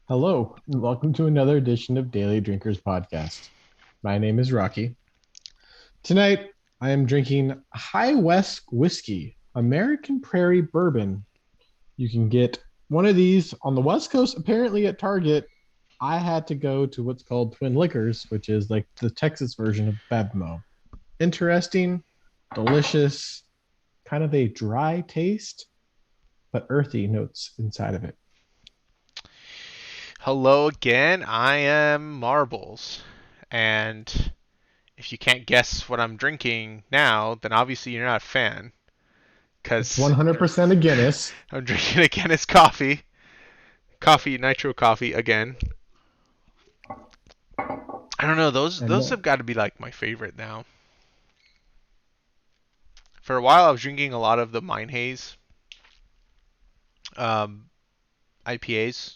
Hello, and welcome to another edition of Daily Drinkers Podcast. My name is Rocky. Tonight, I am drinking High West Whiskey, American Prairie Bourbon. You can get one of these on the West Coast, apparently at Target. I had to go to what's called Twin Liquors, which is like the Texas version of Bevmo. Interesting, delicious, kind of a dry taste, but earthy notes inside of it. Hello again. I am Marbles. And if you can't guess what I'm drinking now, then obviously you're not a fan. It's Because 100% a Guinness. I'm drinking again is coffee. Coffee, nitro coffee again. I don't know, those And have got to be like my favorite now. For a while I was drinking a lot of the Mine Haze um, IPAs.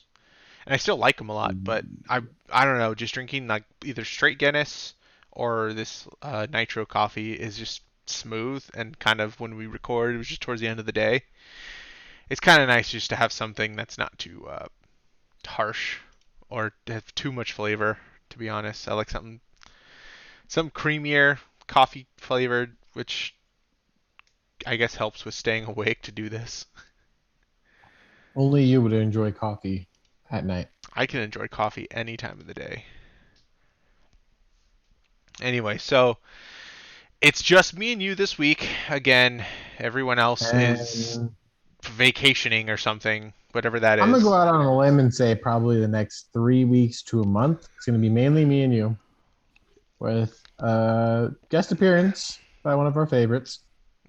And I still like them a lot, but I don't know, just drinking like either straight Guinness or this nitro coffee is just smooth and kind of when we record, it was just towards the end of the day. It's kind of nice just to have something that's not too harsh or have too much flavor. To be honest, I like some creamier, coffee flavored, which I guess helps with staying awake to do this. only you would enjoy coffee at night. I can enjoy coffee any time of the day. Anyway, so it's just me and you this week. Again, everyone else is And vacationing or something, whatever that I'm gonna go is. out on a limb and say probably the next 3 weeks to a month. It's gonna be mainly me and you with a guest appearance by one of our favorites.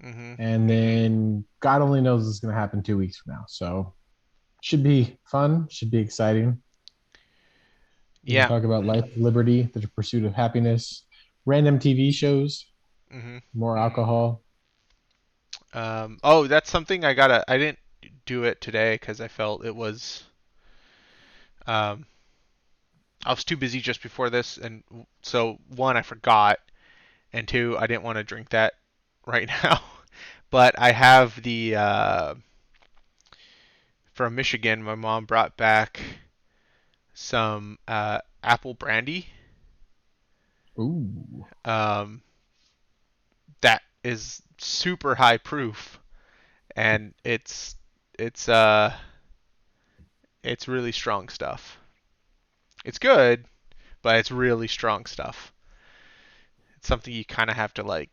Hmm. And then God only knows this is gonna happen 2 weeks from now. So should be fun, should be exciting. We can Yeah. talk about life, liberty, the pursuit of happiness, random TV shows, Hmm. more alcohol. Oh, that's something I didn't do it today because I felt it was. Um, I was too busy just before this, and so one, I forgot, and two, I didn't want to drink that right now. But I have the from Michigan. My mom brought back some apple brandy. Ooh. Um, that is super high proof, and it's it's really strong stuff. It's good, but it's really strong stuff. It's something you kind of have to like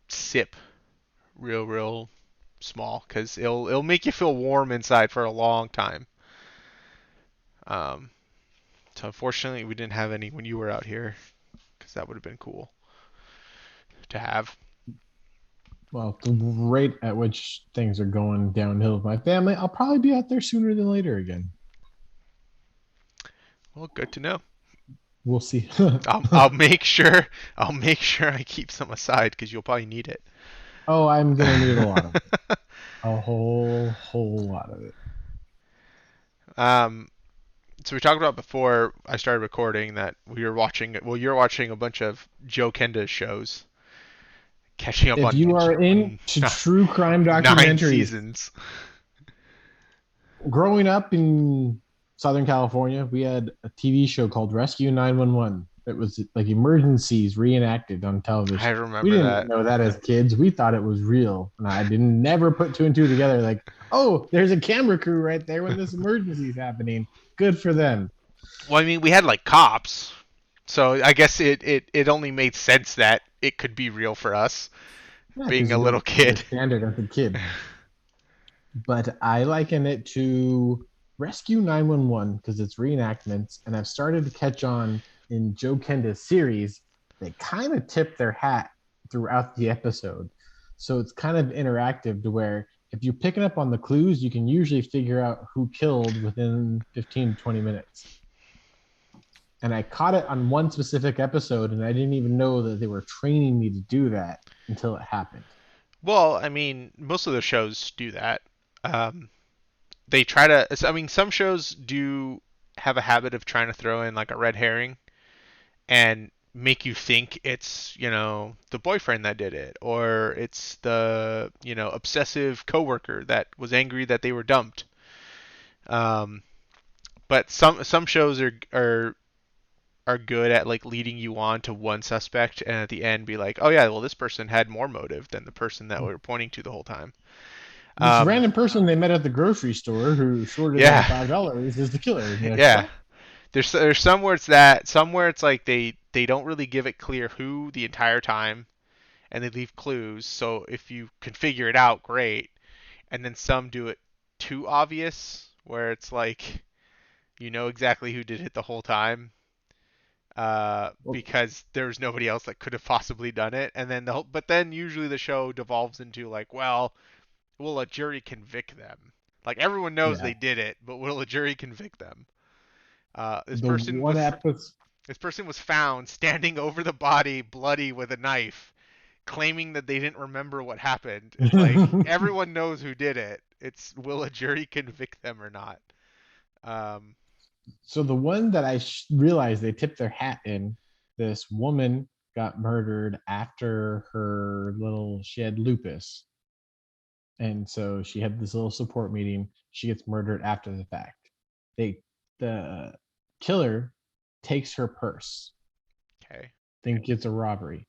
sip real small because it'll make you feel warm inside for a long time. Um, so unfortunately, we didn't have any when you were out here because that would have been cool to have. Well, the rate at which things are going downhill with my family, I'll probably be out there sooner than later again. Well, good to know. We'll see. I'll make sure I keep some aside because you'll probably need it. Oh, I'm gonna need a lot of it. A whole lot of it. um, so we talked about before I started recording that we were watching. Well, you're watching a bunch of Joe Kenda's shows, catching up If you are on into true crime nine documentaries, seasons. growing up in Southern California, we had a TV show called Rescue 911. It was like emergencies reenacted on I television. We remember didn't that. know that as kids. We thought it was real. And I didn't never put two and two together like, oh, there's a camera crew right there when this emergency is happening. Good for them. Well, I mean, we had like cops, so I guess it only made sense that it could be real for us Yeah, being because a you little know the kid. standard as a kid. But I liken it to Rescue 911 because it's reenactments, and I've started to catch on in Joe Kenda's series. They kind of tip their hat throughout the episode. So it's kind of interactive to where if you're picking up on the clues, you can usually figure out who killed within 15 to 20 minutes. And I caught it on one specific episode, and I didn't even know that they were training me to do that until it happened. Well, I mean, most of the shows do that. Um, they try to. I mean, some shows do have a habit of trying to throw in like a red herring and make you think it's the boyfriend that did it or it's the obsessive coworker that was angry that they were dumped. Um, But some shows are good at like leading you on to one suspect and at the end be like, oh yeah, well this person had more motive than the person that we were pointing to the whole time. This Um, random person they met at the grocery store who shorted them yeah, $5 is the killer. And you're like, yeah. what? There's some where it's that, some where it's like they don't really give it clear who the entire time, and they leave clues. So if you can figure it out, great. And then some do it too obvious, where it's like you know exactly who did it the whole time, Well, because there was nobody else that could have possibly done it. And then but then usually the show devolves into like, well, will a jury convict them? Like everyone knows yeah. they did it, but will a jury convict them? Uh, this The person one was episode, this person was found standing over the body, bloody with a knife, claiming that they didn't remember what happened. It's like everyone knows who did it. It's will a jury convict them or not? Um, so the one that I realized they tipped their hat in, this woman got murdered after she had lupus. And so she had this little support meeting. She gets murdered after the fact. The killer takes her purse, okay. think it's a robbery.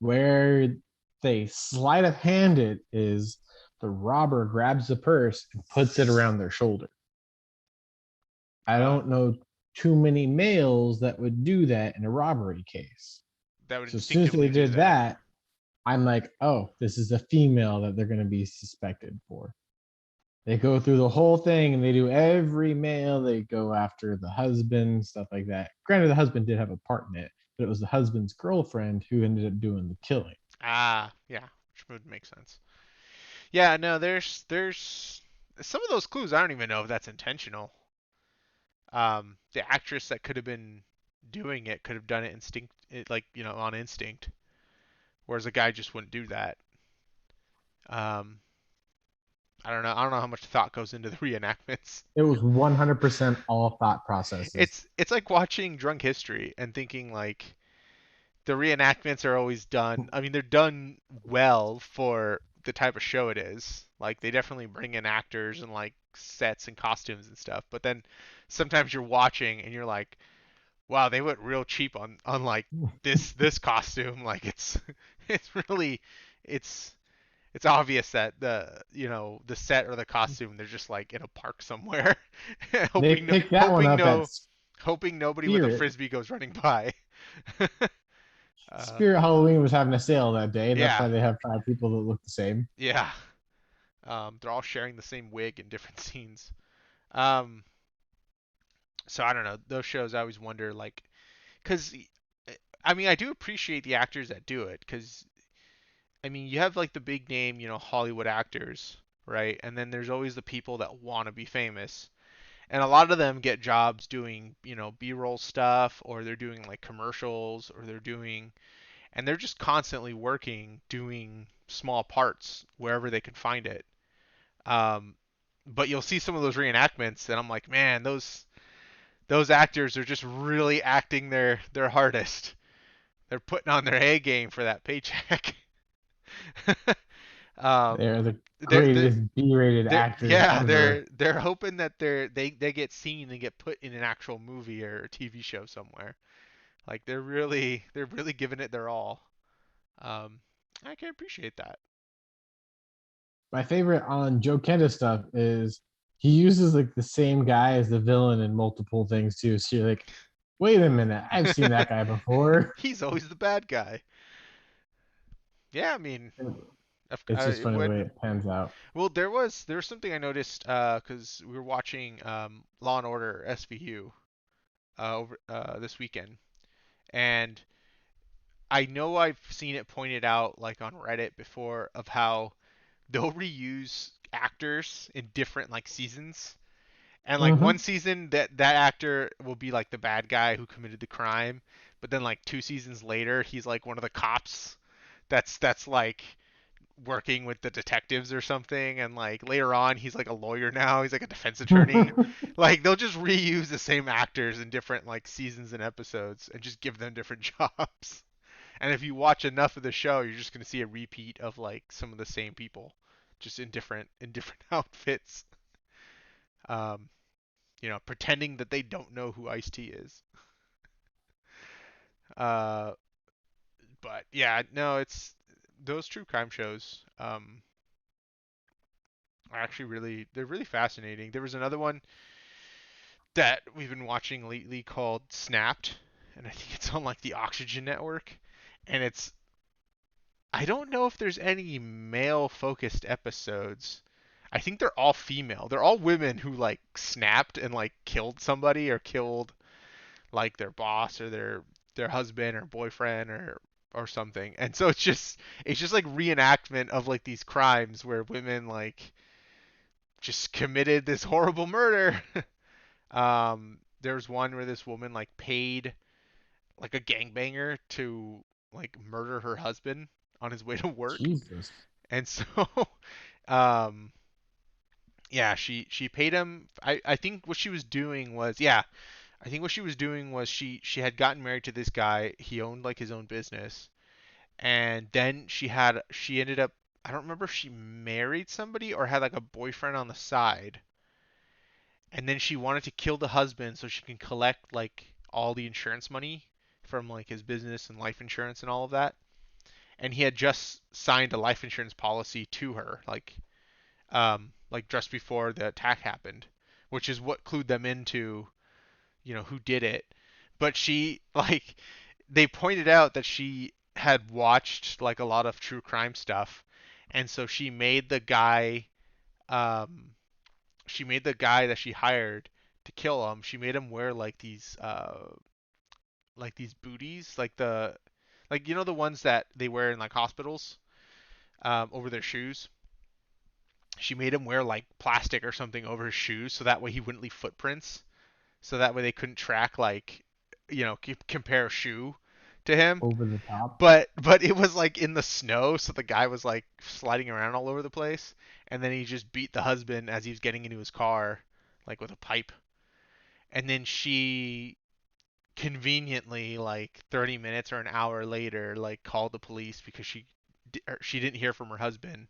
Where they sleight of hand it is the robber grabs the purse and puts it around their shoulder. I Uh, don't know too many males that would do that in a robbery case. that would So as soon as they instinctively do did that. that, I'm like, oh, this is a female that they're going to be suspected for. They go through the whole thing and they do every male. They go after the husband, stuff like that. Granted, the husband did have a part in it, but it was the husband's girlfriend who ended up doing the killing. Ah, yeah, which would make sense. Yeah, no, there's some of those clues I don't even know if that's intentional. The actress that could have been doing it could have done it like on instinct, whereas a guy just wouldn't do that. Um, I don't know. I don't know how much thought goes into the reenactments. It was 100% all thought processes. It's like watching Drunk History and thinking like the reenactments are always done. I mean, they're done well for the type of show it is. Like they definitely bring in actors and like sets and costumes and stuff. But then sometimes you're watching and you're like, wow, they went real cheap on like this costume. Like it's really it's it's obvious that the set or the costume they're just like in a park somewhere, They hoping no, picked that one hoping up at no hoping nobody with a Spirit. frisbee goes running by. uh, Spirit Halloween was having a sale that day. That's yeah, why they have 5 people that look the same. yeah. They're all sharing the same wig in different scenes. Um, so I don't know. Those shows I always wonder like, cause I mean I do appreciate the actors that do it, cause I mean, you have like the big name, Hollywood actors, right? And then there's always the people that want to be famous. And a lot of them get jobs doing, B-roll stuff, or they're doing like commercials, or and they're just constantly working doing small parts wherever they can find it. Um, but you'll see some of those reenactments, and I'm like, man, those actors are just really acting their hardest. They're putting on their A game for that paycheck. um, They're the they're greatest B-rated actors yeah, ever. they're hoping that they get seen and get put in an actual movie or a TV show somewhere. Like they're really giving it their all. Um, I can appreciate that. My favorite on Joe Kenda stuff is he uses like the same guy as the villain in multiple things too. So you're like, wait a minute, I've seen that guy before. He's always the bad guy. Yeah, I mean, It's just funny the way when it pans out. well there was something I noticed because we were watching Law and Order SVU over this weekend, and I know I've seen it pointed out like on Reddit before of how they'll reuse actors in different like seasons. And like one Mm-hmm. season that actor will be like the bad guy who committed the crime, but then like 2 seasons later he's like one of the cops that's like working with the detectives or something, and like later on he's like a lawyer now, he's like a defense attorney. Like they'll just reuse the same actors in different like seasons and episodes and just give them different jobs. And if you watch enough of the show, you're just going to see a repeat of like some of the same people, just in different outfits. Um, pretending that they don't know who Ice-T is. Uh, but yeah, no, it's those true crime shows. Are actually they're really fascinating. There was another one that we've been watching lately called Snapped, and I think it's on like the Oxygen Network, and it's I don't know if there's any male focused episodes. I think they're all female. They're all women who like snapped and like killed somebody or killed like their boss or their husband or boyfriend or something. And so it's just like reenactment of like these crimes where women like just committed this horrible murder. There's one where this woman like paid like a gangbanger to like murder her husband on his way to work. Jesus. And so um yeah, she paid him. I think what she was doing was, yeah, I think what she was doing was she had gotten married to this guy. He owned like his own business, and then she ended up, I don't remember if she married somebody or had like a boyfriend on the side, and then she wanted to kill the husband so she can collect like all the insurance money from like his business and life insurance and all of that. And he had just signed a life insurance policy to her, like just before the attack happened, which is what clued them into who did it. But she like they pointed out that she had watched like a lot of true crime stuff, and so um she made the guy that she hired to kill him. She made him wear like these booties, like the ones that they wear in like hospitals over their shoes. She made him wear like plastic or something over his shoes so that way he wouldn't leave footprints, so that way they couldn't track like compare a shoe to him. Over the top. But it was like in the snow, so the guy was like sliding around all over the place, and then he just beat the husband as he was getting into his car, like with a pipe. And then she conveniently, like 30 minutes or an hour later, like called the police because she didn't hear from her husband,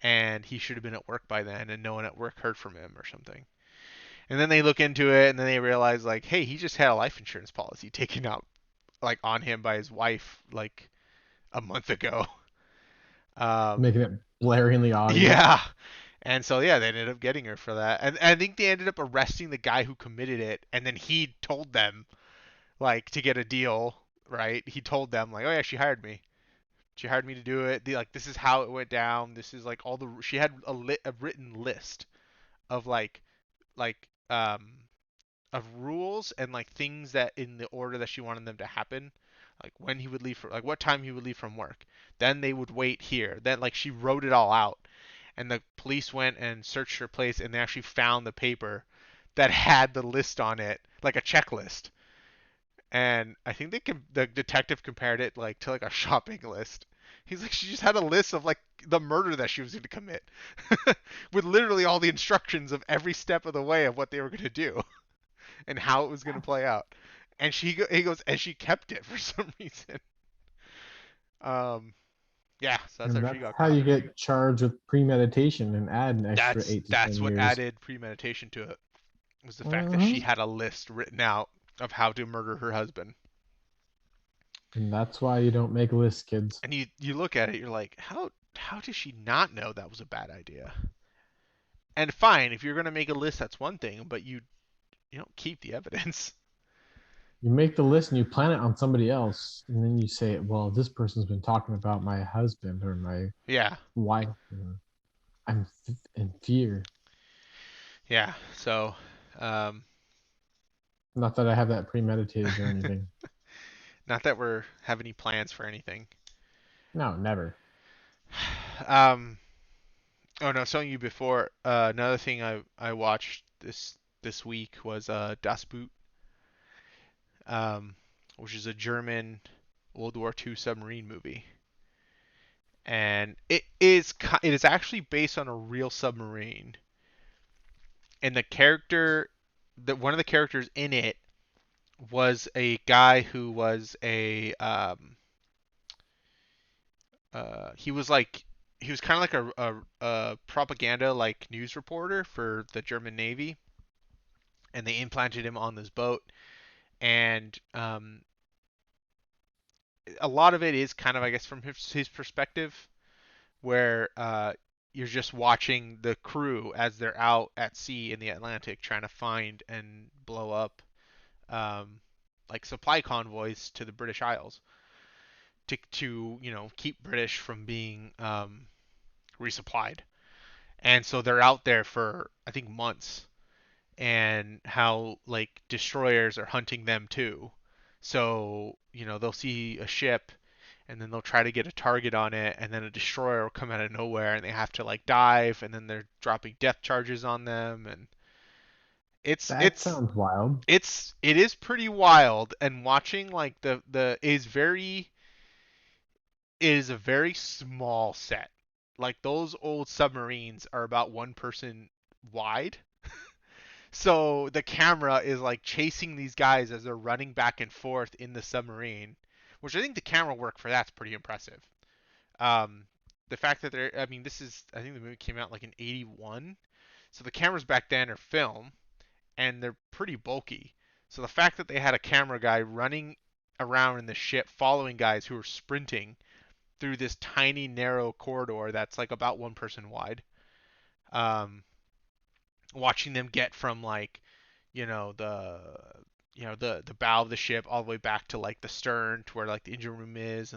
and he should have been at work by then, and no one at work heard from him or something. And then they look into it, and then they realize like, hey, he just had a life insurance policy taken out like on him by his wife like a month ago. Um, Making it blaringly obvious. yeah. And so yeah, they ended up getting her for that. And I think they ended up arresting the guy who committed it, and then he told them like to get a deal, right? He told them like, "Oh yeah, she hired me. She hired me to do it. Like this is how it went down. This is like all the she had a written list of like of rules and like things that in the order that she wanted them to happen, like when he would leave for like what time he would leave from work, then they would wait here, then like she wrote it all out, and the police went and searched her place and they actually found the paper that had the list on it, like a checklist. And I think the detective compared it like to like a shopping list. He's like, she just had a list of like the murder that she was going to commit with literally all the instructions of every step of the way of what they were going to do and how it was going to play out. And he goes, and she kept it for some reason. Um, yeah, so that's how And she that's got how caught. you get charged with premeditation and add an extra That's 8 to 10 that's what years. added premeditation to it, was the fact that she Uh-huh. had a list written out of how to murder her husband. And that's why you don't make lists, kids. And you look at it, you're like, how does she not know that was a bad idea? And fine, if you're gonna make a list, that's one thing, but you don't keep the evidence. You make the list and you plan it on somebody else, and then you say, "Well, this person's been talking about my husband or my Yeah, wife. I'm in fear." yeah. So, um, Not that I have that premeditated or anything. not that we're have any plans for anything. No, never. Um, oh no, telling you before. Another thing I watched this week was Das Boot, um, which is a German World War II submarine movie, and it is actually based on a real submarine, and one of the characters in it was a guy who was he was kind of like a propaganda like news reporter for the German Navy, and they implanted him on this boat. And a lot of it is kind of, I guess, from his perspective, where you're just watching the crew as they're out at sea in the Atlantic trying to find and blow up um, like supply convoys to the British Isles to keep British from being resupplied. And so they're out there for I think months, and how like destroyers are hunting them too. So they'll see a ship, and then they'll try to get a target on it, and then a destroyer will come out of nowhere and they have to like dive, and then they're dropping depth charges on them. And it's That it's sounds wild. it is pretty wild. And watching like the is a very small set. Like those old submarines are about one person wide. So the camera is like chasing these guys as they're running back and forth in the submarine, which I think the camera work for that's pretty impressive. Um, the fact that I mean, I think the movie came out like in '81, so the cameras back then are film, and they're pretty bulky. So the fact that they had a camera guy running around in the ship following guys who are sprinting through this tiny narrow corridor that's like about one person wide, um, watching them get from like you know the the bow of the ship all the way back to like the stern to where like the engine room is,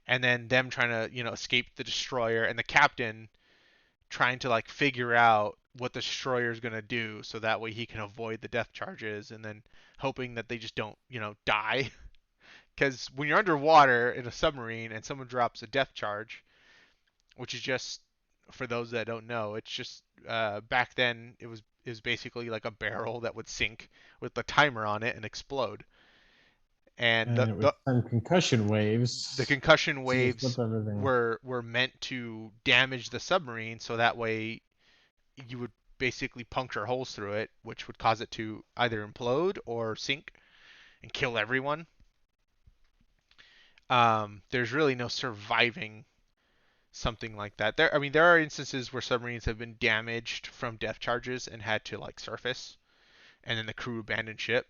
and then them trying to escape the destroyer, and the captain trying to like figure out what the destroyer is going to do so that way he can avoid the death charges, and then hoping that they just don't die. Because when you're underwater in a submarine and someone drops a death charge, which is just, for those that don't know, it's just back then it was basically like a barrel that would sink with the timer on it and explode. And And it would send concussion the waves concussion to just flip waves everything. were meant to damage the submarine, so that way you would basically puncture holes through it, which would cause it to either implode or sink and kill everyone. There's really no surviving something like that. I mean, there are instances where submarines have been damaged from depth charges and had to like surface, and then the crew abandoned ship.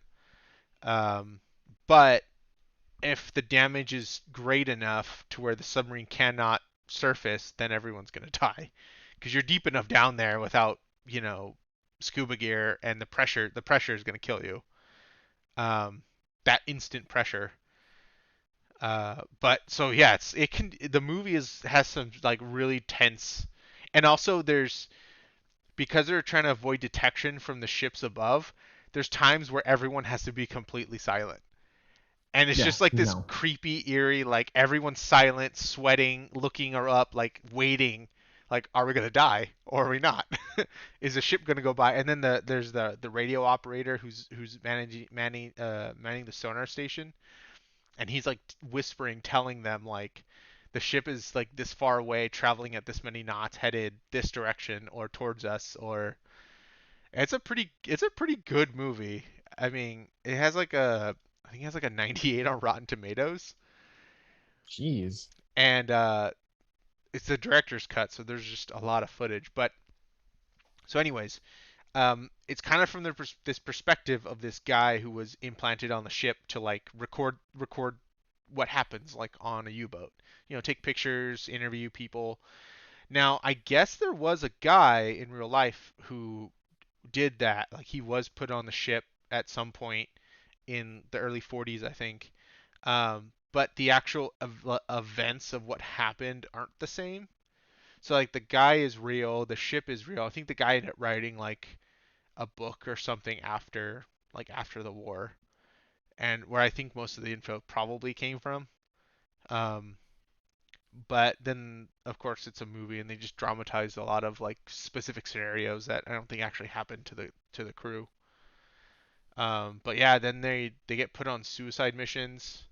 Um, but if the damage is great enough to where the submarine cannot surface, then everyone's gonna die because you're deep enough down there without you know scuba gear, and the pressure is gonna kill you. Um, that instant pressure. But so yeah, the movie has some like really tense, and also there's, because they're trying to avoid detection from the ships above, there's times where everyone has to be completely silent. And it's Yeah, just like this no. creepy, eerie, like everyone's silent, sweating, looking her up, like waiting, like are we gonna die or are we not? Is the ship gonna go by? And then there's the radio operator who's manning the sonar station, and he's like whispering, telling them like the ship is like this far away, traveling at this many knots, headed this direction or towards us. Or it's a pretty good movie. I mean, I think it has like a 98 on Rotten Tomatoes, Jeez. and it's the director's cut, so there's just a lot of footage. But so, anyways, it's kind of from this perspective of this guy who was implanted on the ship to like record what happens like on a U-boat. Take pictures, interview people. Now, I guess there was a guy in real life who did that. Like he was put on the ship at some point in the early 40s, I think. But the actual events of what happened aren't the same. So like the guy is real, the ship is real. I think the guy ended up writing like a book or something after the war, and where I think most of the info probably came from. Um, but then of course it's a movie and they just dramatized a lot of like specific scenarios that I don't think actually happened to the crew. But yeah, then they get put on suicide missions.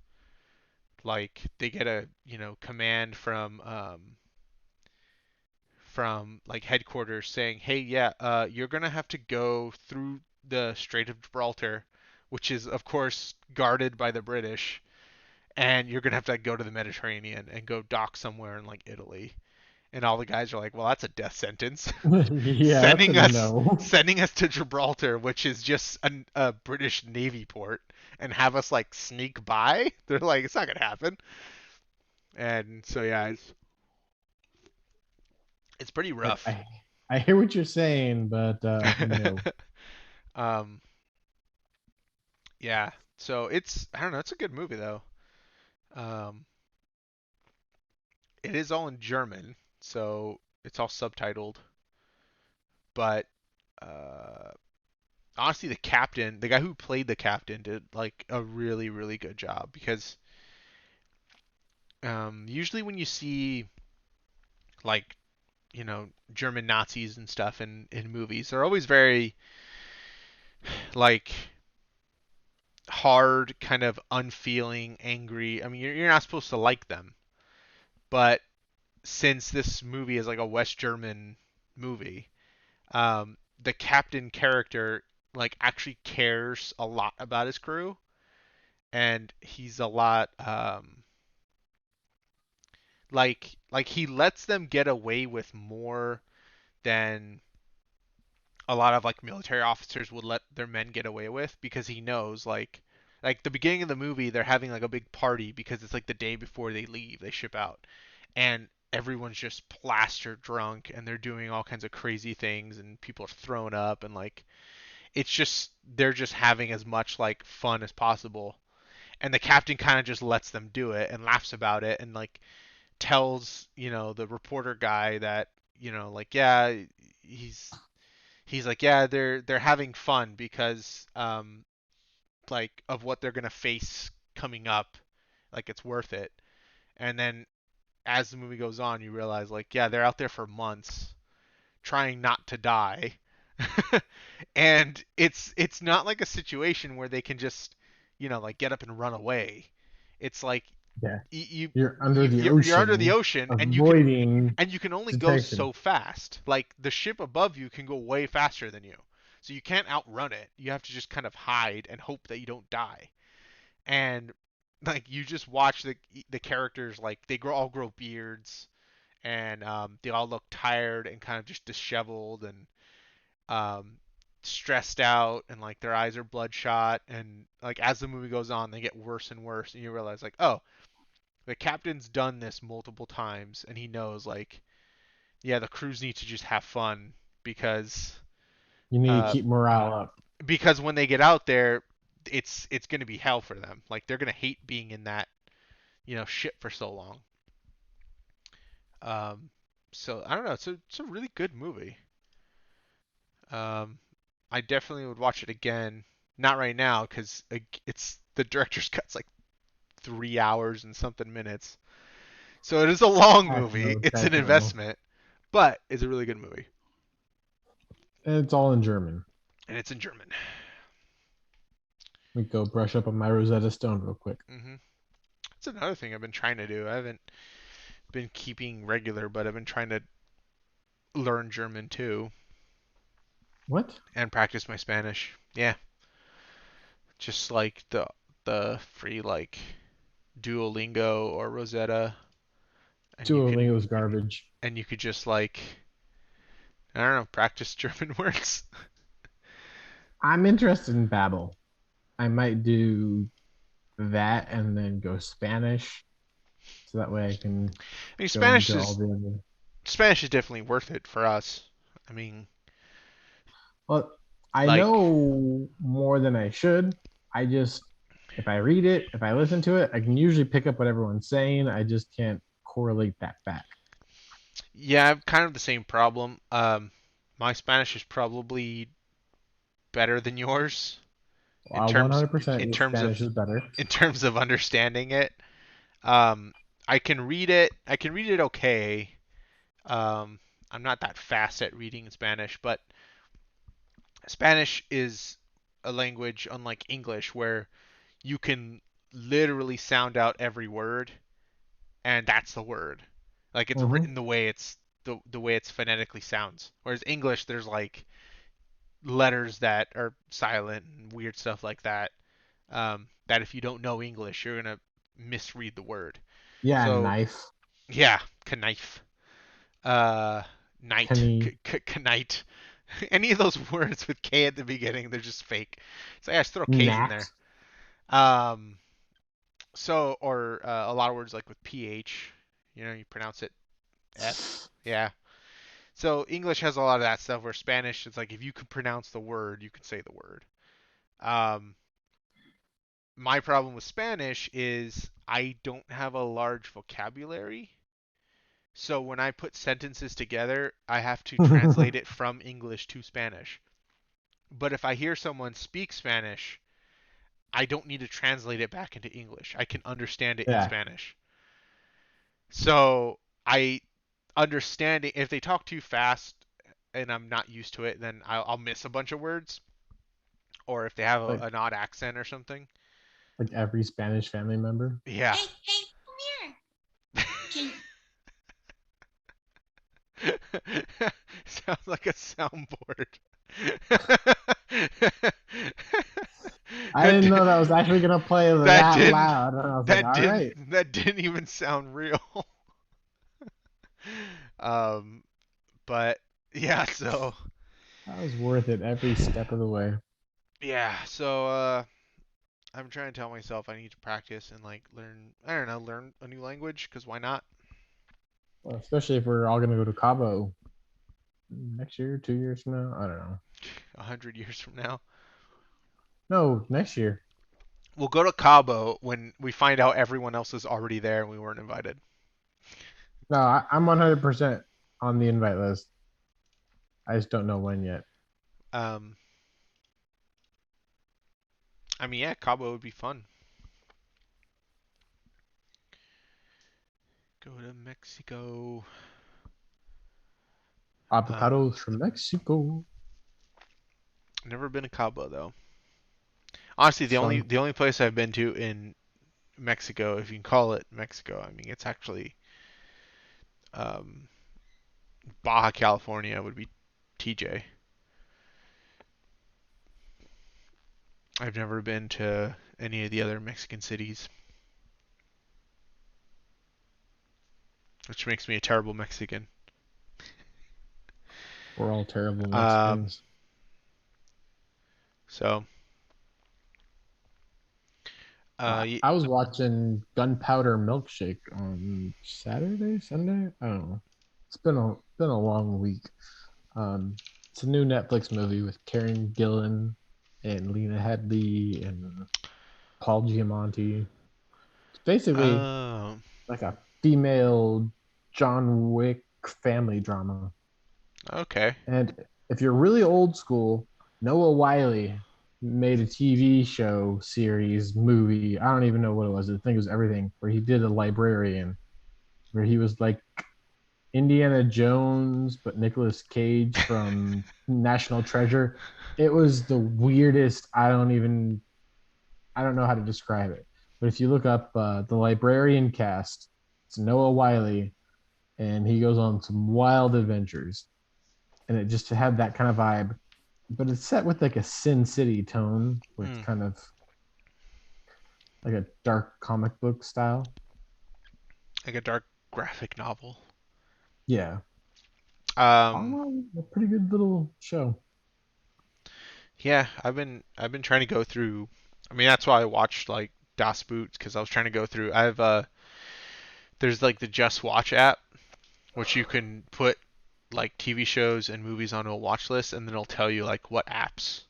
Like they get a command from like headquarters saying, "Hey, yeah, you're gonna have to go through the Strait of Gibraltar, which is of course guarded by the British, and you're gonna have to like, go to the Mediterranean and go dock somewhere in like Italy." And all the guys are like, well, that's a death sentence. Yeah, that's a no. Sending us to Gibraltar, which is just a British Navy port, and have us like sneak by. They're like, it's not gonna happen. And so yeah, it's pretty Like rough. I hear what you're saying, but no. um, yeah. So it's I don't know. It's a good movie though. Um, it is all in German, so it's all subtitled. But uh, honestly, the guy who played the captain, did like a really good job because usually when you see like German Nazis and stuff in movies, they're always very like hard, kind of unfeeling, angry. I mean, you're not supposed to like them, but since this movie is like a West German movie, the captain character like actually cares a lot about his crew, and he's a lot like he lets them get away with more than a lot of like military officers would let their men get away with because he knows like the beginning of the movie they're having like a big party because it's like the day before they leave, they ship out, and everyone's just plastered drunk and they're doing all kinds of crazy things and people are throwing up and like it's just they're just having as much like fun as possible, and the captain kind of just lets them do it and laughs about it and like tells the reporter guy that like yeah he's he's like yeah they're having fun because like of what they're gonna face coming up, like it's worth it. And then as the movie goes on you realize like yeah they're out there for months trying not to die. And it's not like a situation where they can just like get up and run away. It's like Yeah, you you're under the you're under the ocean, ocean avoiding and you can only go detection. so fast. Like the ship above you can go way faster than you. So you can't outrun it. You have to just kind of hide and hope that you don't die. And like you just watch the characters like all grow beards, and they all look tired and kind of just disheveled and um, stressed out, and like their eyes are bloodshot, and like as the movie goes on they get worse and worse, and you realize like oh the captain's done this multiple times and he knows like yeah the crews need to just have fun because You need to uh keep morale up. because when they get out there it's going to be hell for them, like they're going to hate being in that ship for so long. um so I don't know, it's a really good movie. um I definitely would watch it again, not right now because it's the director's cut's like 3 hours and something minutes, so it is a long Heck movie, no, it's an heck no. investment, but it's a really good movie. And it's all in German. And it's in German. Let me go brush up on my Rosetta Stone real quick. That's another thing I've been trying to do. I haven't been keeping regular, but I've been trying to learn German too What? and practice my Spanish. Yeah, just like the free like Duolingo or Rosetta, and Duolingo's garbage. you could just like I don't know practice German words. I'm interested in Babel. I might do that and then go Spanish, so that way I can I mean go into all the other. Spanish is definitely worth it for us. I mean Well, I like know more than I should. I just, if I read it, if I listen to it, I can usually pick up what everyone's saying. I just can't correlate that back. yeah, I have kind of the same problem. My Spanish is probably better than yours in terms 100% in your terms of Spanish is better. understanding it. Um, I can read it. I can read it okay. Um, I'm not that fast at reading Spanish, but Spanish is a language unlike English where you can literally sound out every word, and that's the word. Like it's Hmm. written the way the way it's phonetically sounds. Whereas English, there's like letters that are silent and weird stuff like that. That if you don't know English, you're gonna misread the word. Yeah, So knife. yeah, knife. Uh, Knight, Kenny, knight. Any of those words with K at the beginning, they're just fake. So yeah, just throw K's in there. Nat. Um, or a lot of words like with PH, you pronounce it S. Yeah. So English has a lot of that stuff where Spanish, it's like if you can pronounce the word, you can say the word. Um, my problem with Spanish is I don't have a large vocabulary. So when I put sentences together, I have to translate it from English to Spanish. But if I hear someone speak Spanish, I don't need to translate it back into English. I can understand it in Yeah, Spanish. So I understanding if they talk too fast and I'm not used to it, then I'll miss a bunch of words. Or if they have like an odd accent or something. every Spanish family member. Yeah. Hey, hey, come here. Can Sounds like a soundboard. I that didn't know that was di- actually gonna play that that didn't loud. And I was like, that all didn't right, that didn't even sound real. um, but yeah, so that was worth it every step of the way. yeah, so I'm trying to tell myself I need to practice and like learn. I don't know, learn a new language because why not? Well, especially if we're all gonna go to Cabo next year, 2 years from now. I don't know. 100 years from now, No, next year. we'll go to Cabo when we find out everyone else is already there and we weren't invited. No, I'm 100% on the invite list. I just don't know when yet. Um, I mean, yeah, Cabo would be fun. Go to Mexico. Um, Avocados from Mexico. never been to Cabo though. Honestly, It's the only fun. the only place I've been to in Mexico, if you can call it Mexico, I mean it's actually um, Baja California would be TJ. I've never been to any of the other Mexican cities, which makes me a terrible Mexican. We're all terrible Um, Mexicans. so I, y- I was watching Gunpowder Milkshake on Saturday, Sunday. I don't know. It's been a long week. Um, it's a new Netflix movie with Karen Gillan and Lena Headey and Paul Giamatti. It's basically oh, like a female John Wick family drama. okay. And if you're really old school, Noah Wiley made a TV show, series, movie. I don't even know what it was. I think it was everything, where he did a librarian, where he was like Indiana Jones, but Nicolas Cage from National Treasure. It was the weirdest. I don't know how to describe it. But if you look up the librarian cast, it's Noah Wiley, and he goes on some wild adventures. And it just had that kind of vibe. But it's set with like a Sin City tone, where it's Hmm. kind of like a dark comic book style. Like a dark graphic novel. Yeah. All in Um, all, a pretty good little show. yeah, I've been trying to go through. I mean, that's why I watched like Das Boot because I was trying to go through. There's like the Just Watch app, which you can put like TV shows and movies onto a watch list, and then it'll tell you like what apps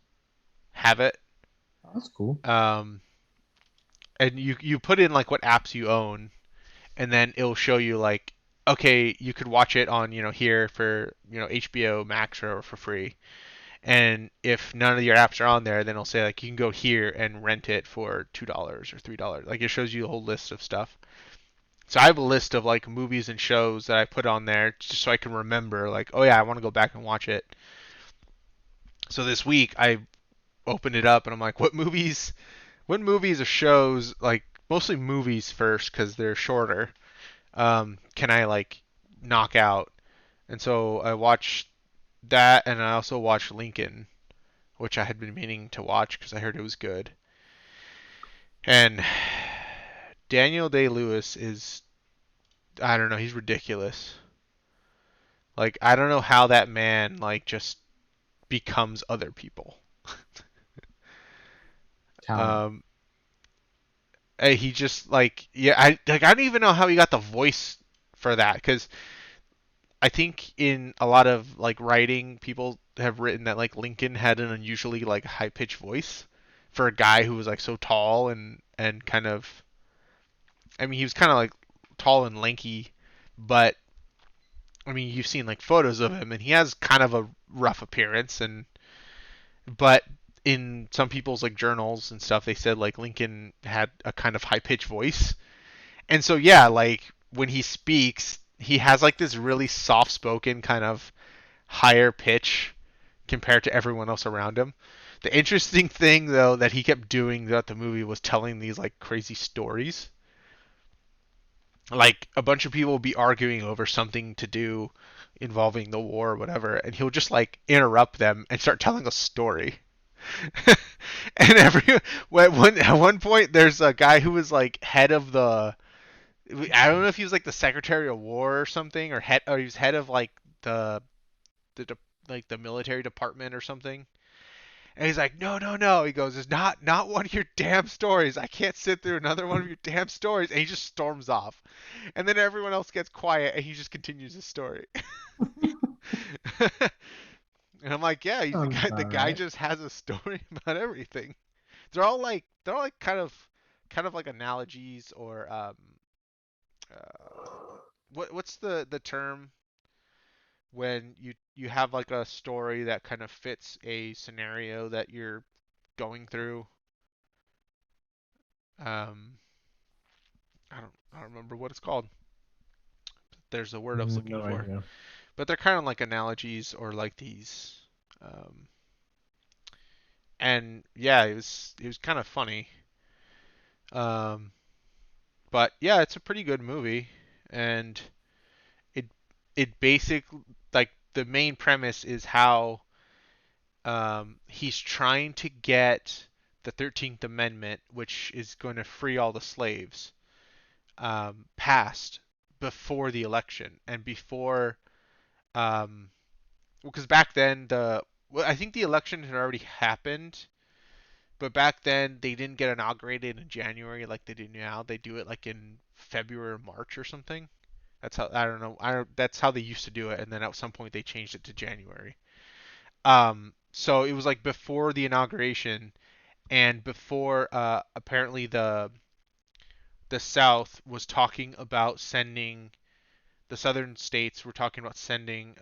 have it. Oh, that's cool. Um, and you put in like what apps you own, and then it'll show you like, okay, you could watch it on here for HBO Max or for free. And if none of your apps are on there, then it'll say like you can go here and rent it for $2 or $3. Like it shows you a whole list of stuff. So I have a list of like movies and shows that I put on there just so I can remember like, oh yeah, I want to go back and watch it. So this week I opened it up and I'm like, what movies or shows, like mostly movies first because they're shorter, can I like knock out? And so I watched that, and I also watched Lincoln, which I had been meaning to watch because I heard it was good. And Daniel Day Lewis is, I don't know, he's ridiculous. Like I don't know how that man like just becomes other people. Talent. Um, he just like yeah, I don't even know how he got the voice for that because I think in a lot of like writing, people have written that like Lincoln had an unusually like high pitched voice for a guy who was like so tall and kind of I mean he was kind of like tall and lanky, but I mean you've seen like photos of him and he has kind of a rough appearance and but in some people's like journals and stuff they said like Lincoln had a kind of high pitched voice. And so yeah, like when he speaks, he has like this really soft spoken kind of higher pitch compared to everyone else around him. The interesting thing though that he kept doing throughout the movie was telling these like crazy stories. Like a bunch of people will be arguing over something to do involving the war or whatever, and he'll just like interrupt them and start telling a story. And at one point there's a guy who was like head of the I don't know if he was like the Secretary of War or something or he was head of like the like the military department or something. And he's like, no, no, no. He goes, it's not one of your damn stories. I can't sit through another one of your damn stories. And he just storms off. And then everyone else gets quiet and he just continues his story. And I'm like, yeah, he's the Sounds guy. The about guy right. just has a story about everything. They're all like kind of like analogies or what's the term when you have like a story that kind of fits a scenario that you're going through. Um, I don't remember what it's called. There's a word I was looking No for, idea. but they're kind of like analogies or like these. Um, and yeah, it was kind of funny. Um, but yeah, it's a pretty good movie, and it it basically like the main premise is how he's trying to get the 13th Amendment, which is going to free all the slaves, passed before the election and before, because back then I think the election had already happened, but back then they didn't get inaugurated in January like they do now. They do it like in February or March or something. That's how I don't know. That's how they used to do it, and then at some point they changed it to January. So it was like before the inauguration, and before apparently the South was talking about sending the southern states were talking about sending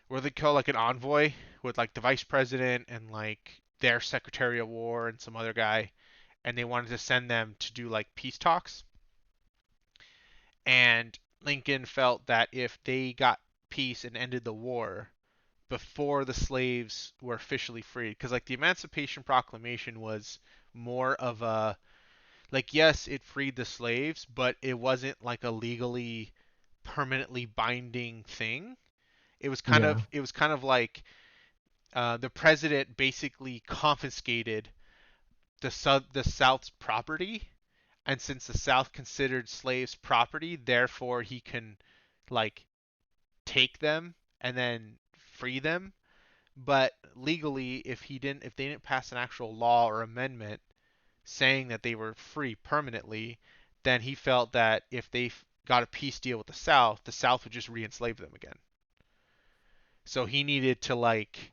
what do they call like an envoy with like the vice president and like their secretary of war and some other guy, and they wanted to send them to do like peace talks. And Lincoln felt that if they got peace and ended the war before the slaves were officially freed, because like the Emancipation Proclamation was more of a like yes, it freed the slaves, but it wasn't like a legally permanently binding thing. Yeah. It was kind of like the president basically confiscated the South's property, and since the South considered slaves property, therefore he can like take them and then free them. But legally, if they didn't pass an actual law or amendment saying that they were free permanently, then he felt that if they got a peace deal with the South would just re-enslave them again. So he needed to like,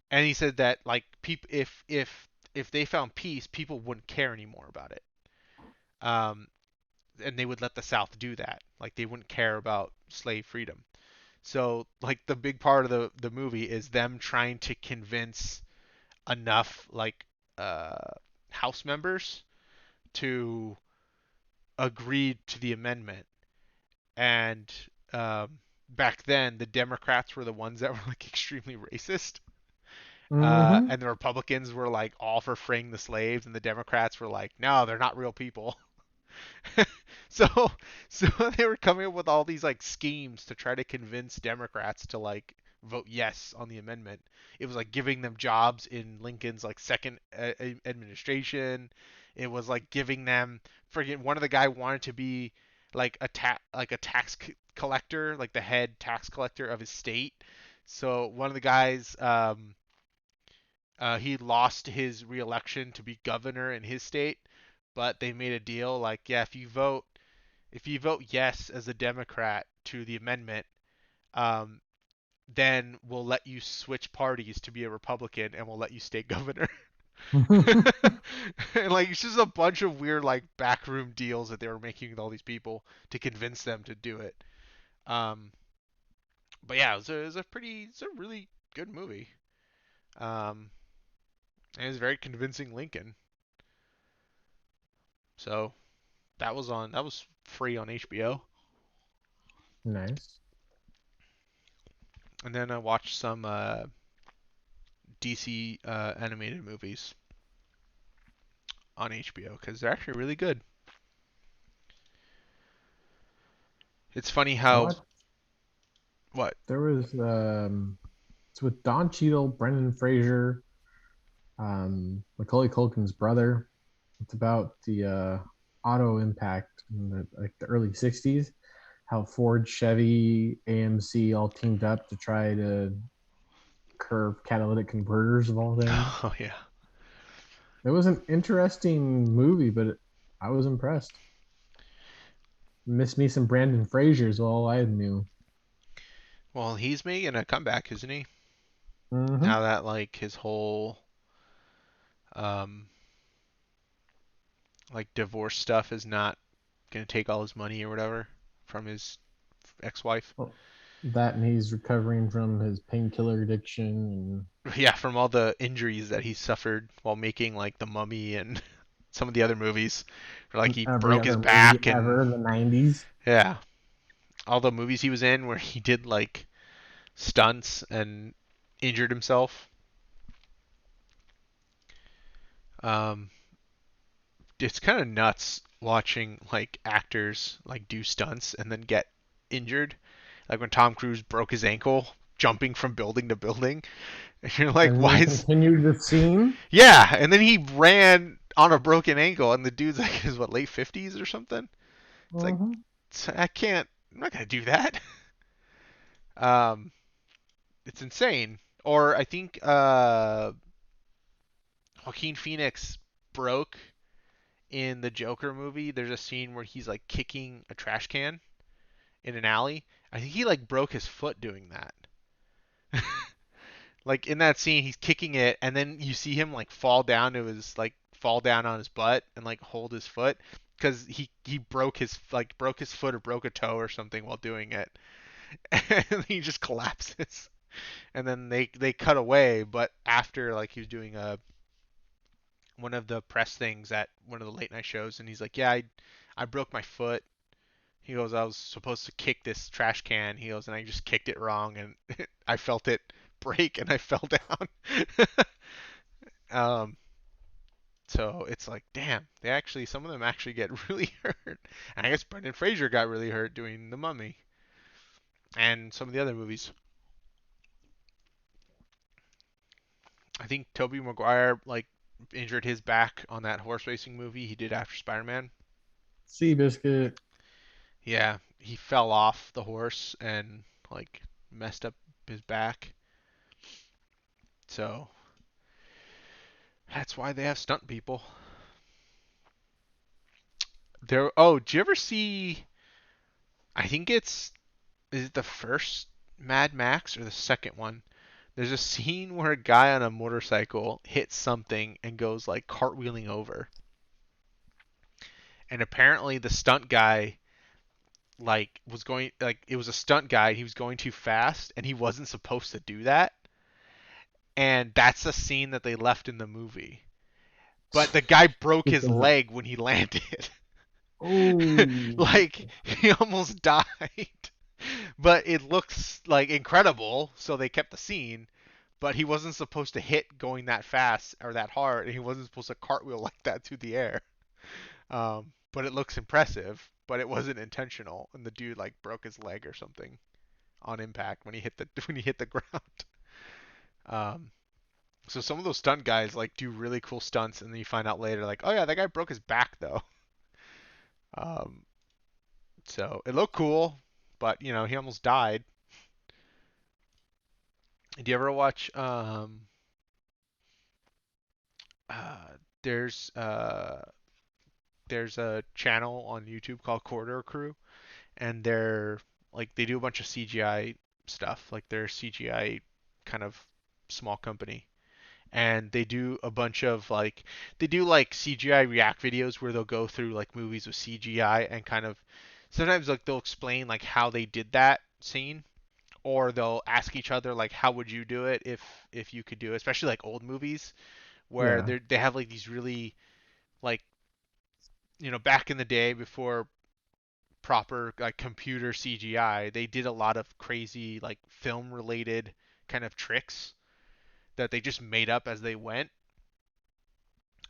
and he said that like if they found peace, people wouldn't care anymore about it. Um, and they would let the South do that. Like they wouldn't care about slave freedom. So like the big part of the movie is them trying to convince enough like uh, House members to agree to the amendment. And back then, the Democrats were the ones that were like extremely racist. Mm-hmm. And the Republicans were like all for freeing the slaves, and the Democrats were like, no, they're not real people. so so they were coming up with all these like schemes to try to convince Democrats to like vote yes on the amendment. It was like giving them jobs in Lincoln's like second administration. It was like giving them friggin' one of the guy wanted to be like a collector, like the head tax collector of his state. So one of the guys, he lost his reelection to be governor in his state, but they made a deal like, yeah, if you vote yes as a Democrat to the amendment, um, then we'll let you switch parties to be a Republican and we'll let you stay governor. And like it's just a bunch of weird like backroom deals that they were making with all these people to convince them to do it. Um, but yeah, it's a really good movie. Um, and it's very convincing Lincoln. So that was free on HBO. Nice. And then I watched some DC animated movies on HBO because they're actually really good. It's funny I how watched. what? There was it's with Don Cheadle, Brendan Fraser, Macaulay Culkin's brother. It's about the auto impact in the early '60s. How Ford, Chevy, AMC all teamed up to try to curb catalytic converters of all things. Oh yeah. It was an interesting movie, but I was impressed. Miss me some Brandon Fraser is all I knew. Well, he's making a comeback, isn't he? Mm-hmm. Now that like his whole um like divorce stuff is not gonna take all his money or whatever from his ex-wife. Well, that and he's recovering from his painkiller addiction Yeah, from all the injuries that he suffered while making like The Mummy and some of the other movies. Where, like and he every broke his other movie back and ever in the '90s. yeah, all the movies he was in where he did like stunts and injured himself. Um, it's kind of nuts watching like actors like do stunts and then get injured. Like when Tom Cruise broke his ankle jumping from building to building, and you're like, And why then is continued the scene. yeah? And then he ran on a broken ankle, and the dude's like his what late 50s or something. It's like Mm-hmm. I can't. I'm not gonna do that. Um, it's insane. Or I think Joaquin Phoenix broke in the Joker movie. There's a scene where he's like kicking a trash can in an alley. I think he like broke his foot doing that. Like in that scene, he's kicking it, and then you see him like fall down on his butt and like hold his foot because he broke his foot or broke a toe or something while doing it, and he just collapses. And then they cut away, but after like he was doing a one of the press things at one of the late night shows, and he's like, yeah, I broke my foot. He goes, I was supposed to kick this trash can. He goes, and I just kicked it wrong, and I felt it break, and I fell down. um, so it's like, damn, some of them actually get really hurt. And I guess Brendan Fraser got really hurt doing The Mummy and some of the other movies. I think Tobey Maguire like injured his back on that horse racing movie he did after Spider-Man. Seabiscuit. Yeah, he fell off the horse and like messed up his back. So that's why they have stunt people. There. Oh, did you ever see? I think is it the first Mad Max or the second one? There's a scene where a guy on a motorcycle hits something and goes like cartwheeling over. And apparently the stunt guy like was going like it was a stunt guy, he was going too fast and he wasn't supposed to do that. And that's a scene that they left in the movie. But the guy broke his Because leg when he landed. oh, Like he almost died. But it looks like incredible, so they kept the scene. But he wasn't supposed to hit going that fast or that hard, and he wasn't supposed to cartwheel like that through the air. But it looks impressive, but it wasn't intentional, and the dude like broke his leg or something on impact when he hit the when he hit the ground. Um, so some of those stunt guys like do really cool stunts, and then you find out later like, oh yeah, that guy broke his back though. Um, So it looked cool, but he almost died. Did you ever watch uh there's uh there's a channel on YouTube called Corridor Crew, and they're like they do a bunch of CGI stuff. Like they're a CGI kind of small company. And they do a bunch of like they do like CGI react videos where they'll go through like movies with CGI and kind of sometimes like they'll explain like how they did that scene, or they'll ask each other like how would you do it if you could do it, especially like old movies where Yeah. they have like these really like back in the day before proper like computer CGI, they did a lot of crazy like film related kind of tricks that they just made up as they went,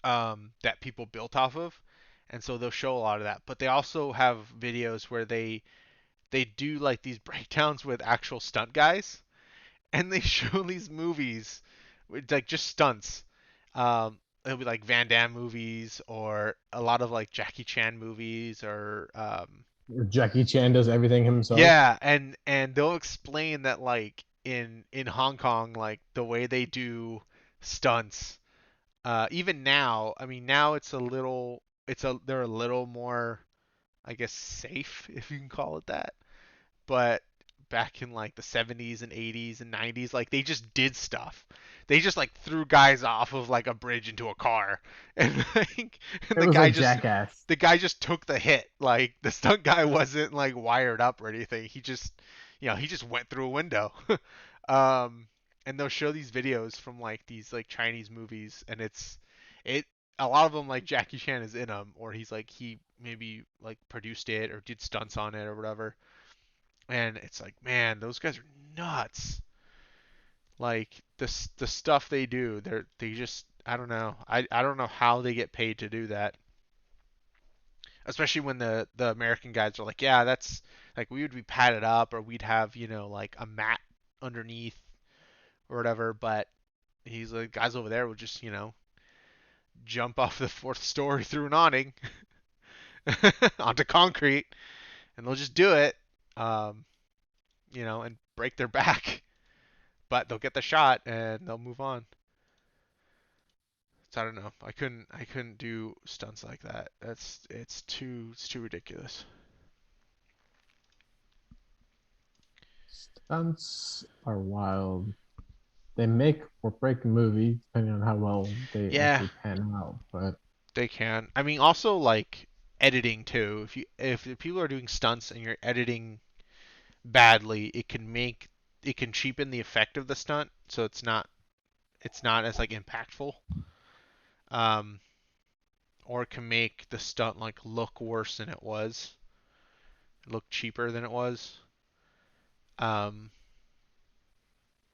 that people built off of, and so they'll show a lot of that. But they also have videos where they do like these breakdowns with actual stunt guys, and they show these movies with like just stunts. It'll be like Van Damme movies or a lot of like Jackie Chan movies or Jackie Chan does everything himself. yeah, and they'll explain that like in Hong Kong, like the way they do stunts, even now, I mean now they're a little more, I guess, safe if you can call it that. But back in like the 70s and 80s and 90s, like they just did stuff. They just like threw guys off of like a bridge into a car, and like and It was like Jackass. the guy just took the hit. Like the stunt guy wasn't like wired up or anything. He just went through a window. um, and they'll show these videos from like these like Chinese movies, and it a lot of them like Jackie Chan is in them, or he maybe like produced it or did stunts on it or whatever. And it's like, man, those guys are nuts. Like the stuff they do, they just I don't know. I don't know how they get paid to do that. Especially when the American guys are like, yeah, that's like we would be padded up or we'd have, like a mat underneath or whatever, but he's like guys over there will just, jump off the fourth story through an awning onto concrete, and they'll just do it. Um, and break their back, but they'll get the shot and they'll move on. So I don't know. I couldn't do stunts like that. It's too ridiculous. Stunts are wild. They make or break a movie depending on how well they Yeah, actually pan out. But they can. I mean, also like editing too. If the people are doing stunts and you're editing badly, it can cheapen the effect of the stunt, so it's not as like impactful. Um, or it can make the stunt like look worse than it was, look cheaper than it was. Um,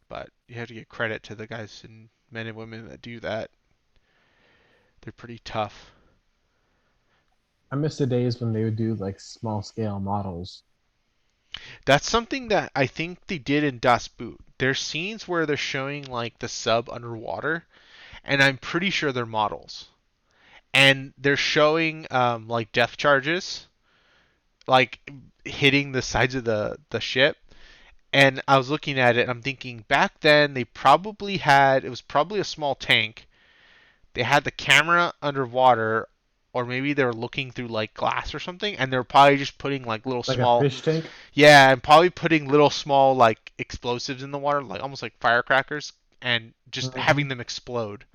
but you have to give credit to the guys and men and women that do that. They're pretty tough. I miss the days when they would do like small scale models. That's something that I think they did in Das Boot. There's scenes where they're showing like the sub underwater, and I'm pretty sure they're models. And they're showing like depth charges, like hitting the sides of the ship. And I was looking at it, and I'm thinking back then they probably had it was probably a small tank. They had the camera underwater, or maybe they were looking through like glass or something, and they're probably just putting like little Like a small, fish tank. yeah, and probably putting little small like explosives in the water, like almost like firecrackers, and just having Hmm. them explode.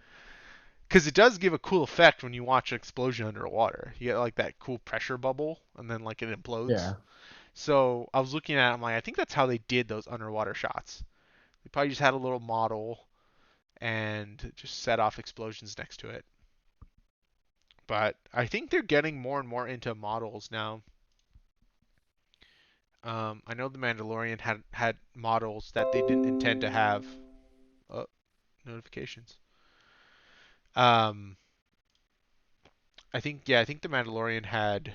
Because it does give a cool effect when you watch an explosion underwater. You get like that cool pressure bubble, and then like it implodes. Yeah. So I was looking at it, I'm like, I think that's how they did those underwater shots. They probably just had a little model and just set off explosions next to it. But I think they're getting more and more into models now. I know the Mandalorian had models that they didn't intend to have. Oh, notifications. Um, I think the Mandalorian had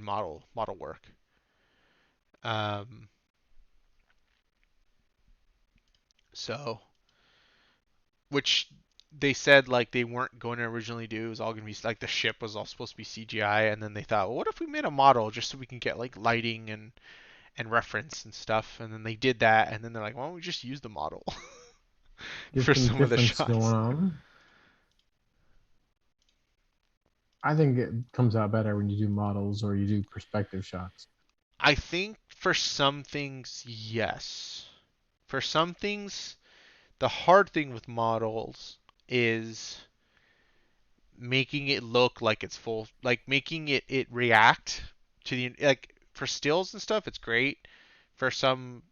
model work. Um, so which they said like they weren't going to originally do. It was all going to be like the ship was all supposed to be CGI, and then they thought, well, what if we made a model just so we can get like lighting and reference and stuff, and then they did that, and then they're like, why don't we just use the model Get for some some of the difference going shots? on. I think it comes out better when you do models or you do perspective shots. I think for some things, yes. For some things, the hard thing with models is making it look like it's full, like making it react to the like for stills and stuff, it's great. For some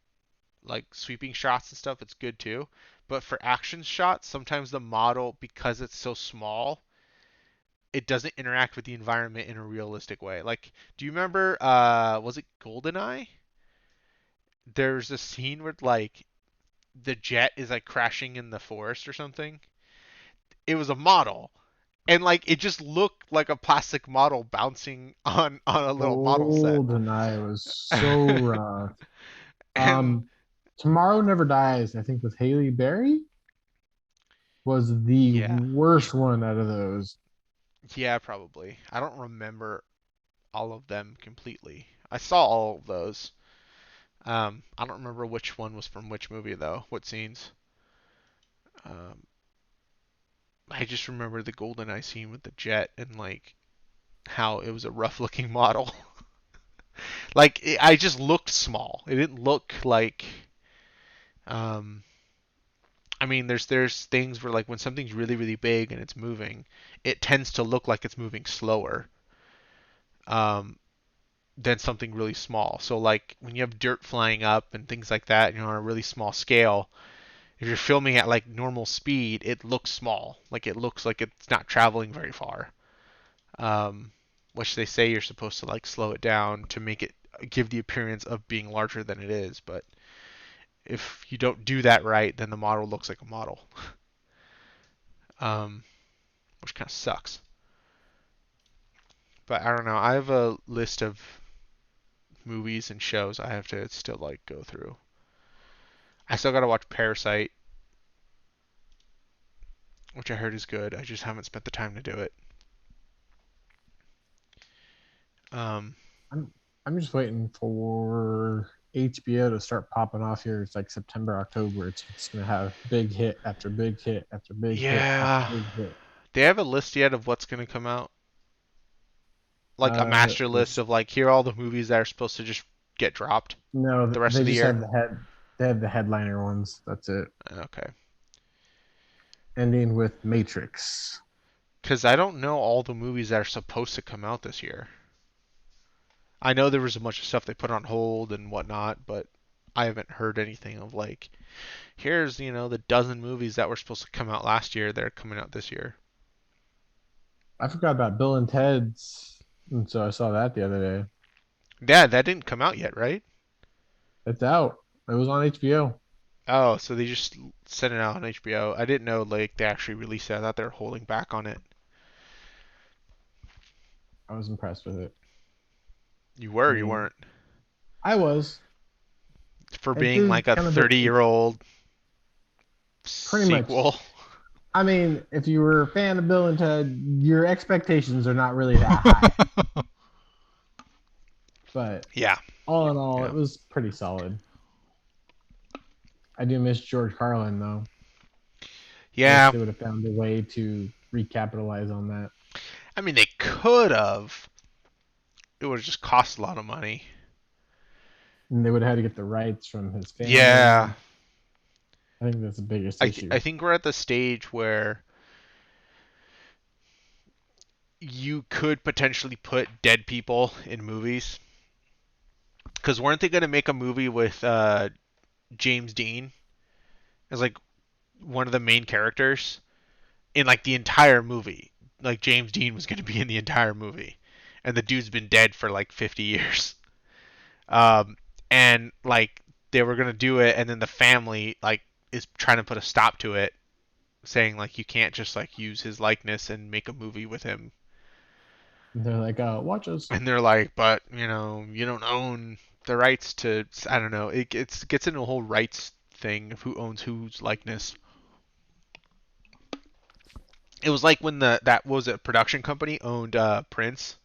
like sweeping shots and stuff, it's good too. But for action shots, sometimes the model, because it's so small, it doesn't interact with the environment in a realistic way. Like, do you remember was it GoldenEye? There's a scene where like the jet is like crashing in the forest or something. It was a model, and like it just looked like a plastic model bouncing on a little model set. GoldenEye was so rough. And Tomorrow Never Dies, I think with Haley Berry was the yeah, worst one out of those. yeah, probably. I don't remember all of them completely. I saw all of those. I don't remember which one was from which movie though. What scenes? Um, I just remember the GoldenEye scene with the jet and like how it was a rough looking model. Like I just looked small. It didn't look like. Um, I mean, there's things where like when something's really really big and it's moving, it tends to look like it's moving slower um, than something really small. So like when you have dirt flying up and things like that, on a really small scale, if you're filming at like normal speed, it looks small. Like it looks like it's not traveling very far. Um, which they say you're supposed to like slow it down to make it give the appearance of being larger than it is, but if you don't do that right, then the model looks like a model, um, which kind of sucks. But I don't know. I have a list of movies and shows I have to still like go through. I still gotta watch Parasite, which I heard is good. I just haven't spent the time to do it. Um, I'm I'm just waiting for HBO to start popping off here. It's like September, October. It's just gonna have big hit after big hit after big hit after yeah, big hit. they have a list yet of what's gonna come out, like a master list There's of like here are all the movies that are supposed to just get dropped no, the rest they of the just year. have the head. They have the headliner ones. That's it. Okay, Ending with Matrix. because I don't know all the movies that are supposed to come out this year. I know there was a bunch of stuff they put on hold and whatnot, but I haven't heard anything of like here's the dozen movies that were supposed to come out last year that are coming out this year. I forgot about Bill and Ted's, and so I saw that the other day. Yeah, that didn't come out yet, right? It's out. It was on HBO. Oh, so they just sent it out on HBO. I didn't know like they actually released it. I thought they were holding back on it. I was impressed with it. You I were, you mean, weren't. I was. For It being is like a kind of a, it's 30-year-old pretty much. sequel. I mean, if you were a fan of Bill and Ted, your expectations are not really that high. But Yeah, all in all, yeah. it was pretty solid. I do miss George Carlin though. I wish Yeah, they would have found a way to recapitalize on that. I mean they could have. It would have just cost a lot of money. And they would have had to get the rights from his Yeah. family. I think that's the biggest issue. I think we're at the stage where you could potentially put dead people in movies. Because weren't they going to make a movie with James Dean as like one of the main characters in like the entire movie? Like James Dean was going to be in the entire movie, and the dude's been dead for like 50 years. Um, and like they were going to do it, and then the family like is trying to put a stop to it, saying like you can't just like use his likeness and make a movie with him. And they're like, watch us. And they're like, but you don't own the rights to. I don't know. It gets into a whole rights thing of who owns whose likeness. It was like when the that was a production company owned Prince,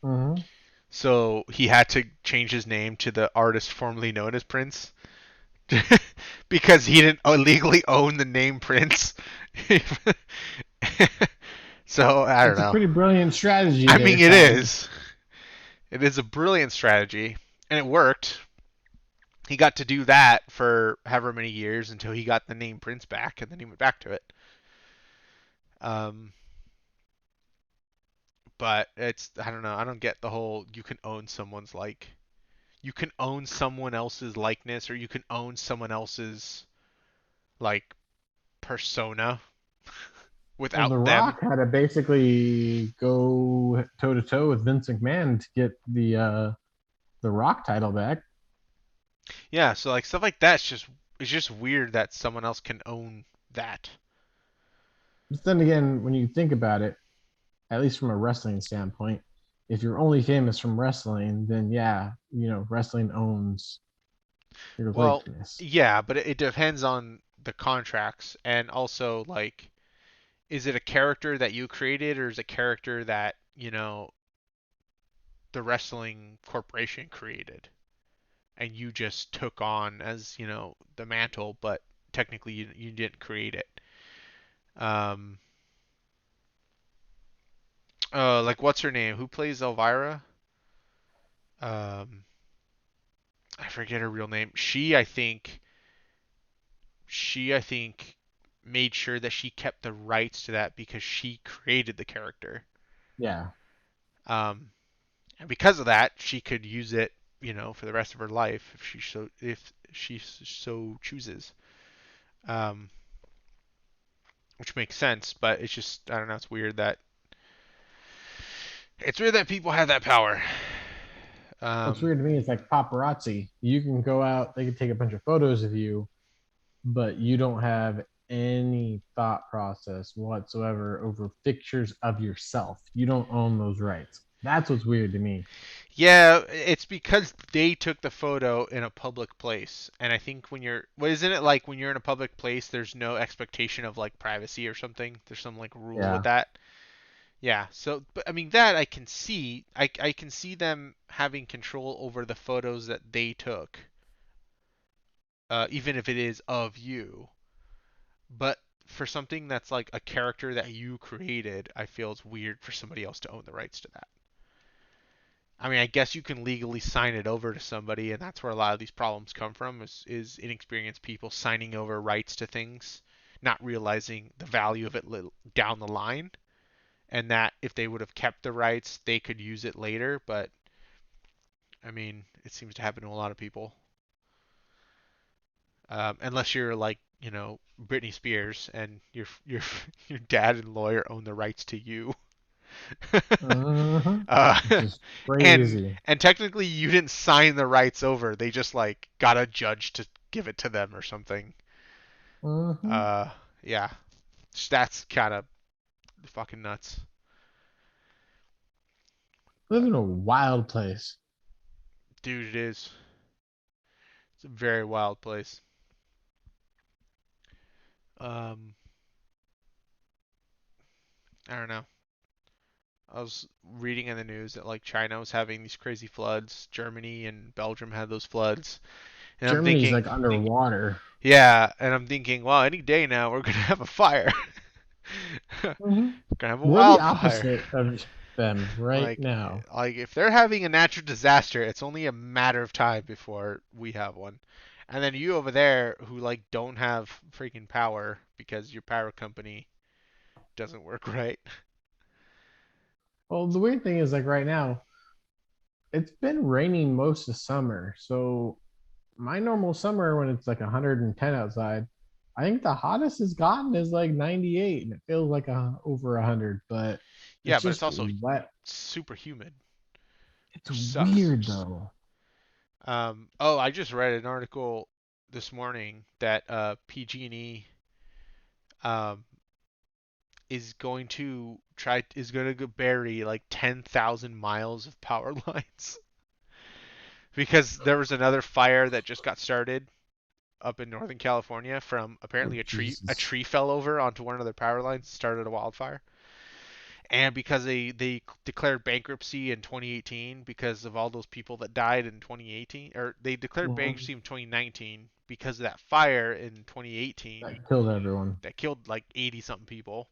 Hmm. so he had to change his name to the artist formerly known as Prince because he didn't legally own the name Prince. So I don't That's a know. pretty brilliant strategy I there, mean, it Tommy. is. It is a brilliant strategy, and it worked. He got to do that for however many years until he got the name Prince back, and then he went back to it. Um, but it's I don't know. I don't get the whole you can own someone's you can own someone else's likeness or you can own someone else's like persona Well, without The them. Rock had to basically go toe to toe with Vince McMahon to get the Rock title back. Yeah, so like stuff like that's just it's just weird that someone else can own that. But then again, when you think about it, at least from a wrestling standpoint, if you're only famous from wrestling, then yeah, wrestling owns your Well, likeness. yeah, but it depends on the contracts and also like is it a character that you created or is it a character that, the wrestling corporation created and you just took on as, the mantle, but technically you didn't create it. Um like what's her name? Who plays Elvira? Um I forget her real name. She I think made sure that she kept the rights to that because she created the character. Yeah. Um, and because of that, she could use it, for the rest of her life if she so chooses. Um, which makes sense, but it's just I don't know. It's weird that people have that power. What's Um, weird to me is like paparazzi. You can go out, they can take a bunch of photos of you, but you don't have any thought process whatsoever over pictures of yourself. You don't own those rights. That's what's weird to me. yeah, it's because they took the photo in a public place, and I think what isn't it like when you're in a public place, there's no expectation of like privacy or something. There's some like rule with Yeah. that. Yeah, so but I mean that I can see. I can see them having control over the photos that they took, even if it is of you. But for something that's like a character that you created, I feel it's weird for somebody else to own the rights to that. I mean, I guess you can legally sign it over to somebody, and that's where a lot of these problems come from is inexperienced people signing over rights to things, not realizing the value of it down the line, and that if they would have kept the rights, they could use it later. But I mean, it seems to happen to a lot of people. Unless you're like, Britney Spears and your your dad and lawyer own the rights to you. Uh-huh. uh, Which is and crazy. and technically you didn't sign the rights over. They just like got a judge to give it to them or something. Uh-huh. Uh, yeah, that's kind of fucking nuts. Live in a wild place. Dude, it is. It's a very wild place. Um, I don't know. I was reading in the news that like China was having these crazy floods. Germany and Belgium had those floods, and I'm Germany's thinking, like underwater. yeah, and I'm thinking, well, any day now we're gonna have a fire. We're Hmm. gonna have a We're the wildfire. opposite of them right Like, now. like if they're having a natural disaster, it's only a matter of time before we have one. And then you over there who like don't have freaking power because your power company doesn't work right. Well, the weird thing is like right now, it's been raining most of summer. So my normal summer when it's like 110 outside, I think the hottest it's gotten is like 98 and it feels like over 100, but Yeah, it's but it's just also wet. super humid, It's which sucks. weird though. Oh, I just read an article this morning that PG&E um, is going to bury like 10,000 miles of power lines because there was another fire that just got started up in Northern California from Oh, apparently a Jesus. tree fell over onto one of their power lines, started a wildfire. And because they declared bankruptcy in 2018 because of all those people that died in 2018, or they declared Mhm. bankruptcy in 2019 because of that fire in 2018 That killed everyone. that killed like 80 something people.